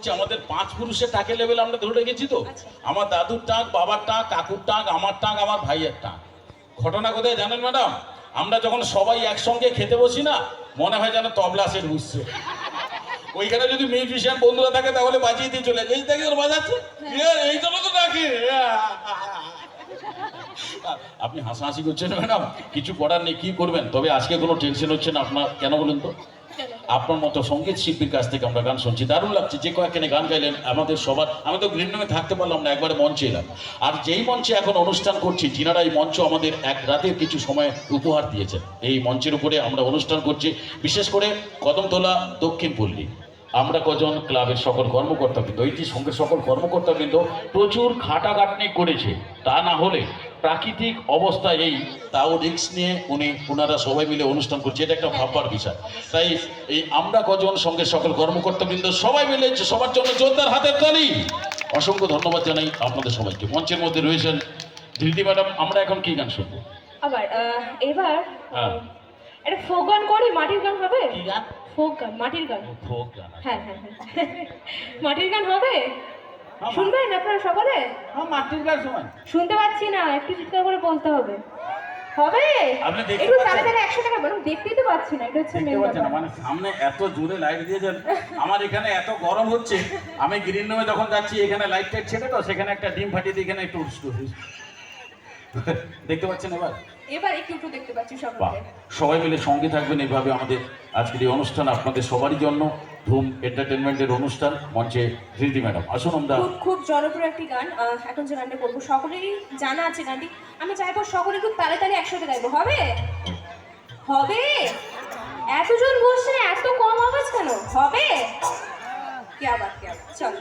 হচ্ছে আমাদের 5 পুরুষের টাকে লেভেল আমরা ধরে রেখেছি তো। আমার দাদুর টাক, বাবার টাক, কাকুর টাক, আমার টাক, আমার ভাইয়ের টাক। ঘটনা কোথায় জানেন ম্যাডাম? আমরা যখন সবাই একসঙ্গে খেতে বসি না, মনে হয় যেন তবলা সেট বুঝছে। ওইখানে যদি মিউজিশিয়ান বন্ধুরা থাকে তাহলে বাজিয়ে দিয়ে চলে যায়, এই দেখে ওর বাজাচ্ছে, এই জন্য তো ডাকে। আপনি হাসাহাসি করছেন ম্যাডাম, কিছু করার নেই, কি করবেন। তবে আজকে কোনো টেনশন হচ্ছে না আপনার, কেন বলেন তো? আপনার মতো সঙ্গীত শিল্পীর কাছ থেকে আমরা গান শুনছি, দারুণ লাগছে। যে কয়েকখানে গান গাইলেন আমাদের সবার, আমি তো গ্রিন রুমে থাকতে পারলাম না, একবারে মঞ্চে এলাম। আর যেই মঞ্চে এখন অনুষ্ঠান করছি, যিনারা এই মঞ্চ আমাদের এক রাতের কিছু সময় উপহার দিয়েছেন, এই মঞ্চের উপরে আমরা অনুষ্ঠান করছি, বিশেষ করে কদমতলা দক্ষিণ পল্লী আমরা কজন ক্লাবের সকল কর্মকর্তা কিন্তু এইটি সঙ্গে সকল কর্মকর্তা কিন্তু প্রচুর খাটাখাটনি করেছে। তা না হলে প্রাকৃতিক অবস্থা এই, তাও রিস্ক নিয়ে ওনারা সবাই মিলে অনুষ্ঠান করছে, এটা একটা ভাববার বিষয়। তাই এই আমরা কজন সঙ্গে সকল কর্মকর্তা কিন্তু সবাই মিলে সবার জন্য জোরদার হাতের তালি। অসংখ্য ধন্যবাদ জানাই আপনাদের সবাইকে। মঞ্চের মধ্যে রয়েছেন ধৃতি ম্যাডাম। আমরা এখন কি গান শুনবো? আবার এবার হ্যাঁ, একটা ফোক গান করি, মাটির গান হবে? কি গান? ফোক গান, মাটির গান। ফোক গান? হ্যাঁ হ্যাঁ হ্যাঁ, মাটির গান হবে, শুনবেন আপনারা সকলে? হ্যাঁ, মাটির গান শোনান। শুনতে পাচ্ছি না, একটু চিৎকার করে বলতে হবে। হবে? আপনি দেখতে একটু পাচ্ছেন? তাড়াতাড়ি 100 টাকা বলুন, দেখতেই তো পাচ্ছি না, এটা হচ্ছে দেখতে মেন পাচ্ছেন না, ব্যাপার। মানে সামনে এত জোরে লাইট দিয়েছেন, আমার এখানে এত গরম হচ্ছে। আমি গ্রিন রুমে যখন যাচ্ছি, এখানে লাইট টাইট ছেড়ে তো সেখানে একটা ডিম ফাটিয়ে দিয়ে এখানে একটু দেখতে পাচ্ছেন এবার? এবার একটু একটু দেখতে পাচ্ছি বাহ, সকলকে। সবাই মিলে সঙ্গে থাকবেন এইভাবে আমাদের আজকের এই অনুষ্ঠান আপনাদের সবারই জন্য। ধুম এন্টারটেনমেন্টের অনুষ্ঠান, মঞ্চে ধৃতি ম্যাডাম আসুন। আমরা খুব খুব জনপ্রিয় একটি গান, এখন যে গানটা করবো সকলেরই জানা আছে গানটি। আমি চাইবো সকলে খুব তাড়াতাড়ি একসাথে গাইবো, হবে? হবে? এতজন বসছে, এত কম আওয়াজ কেন? হবে? কি আবার চলো।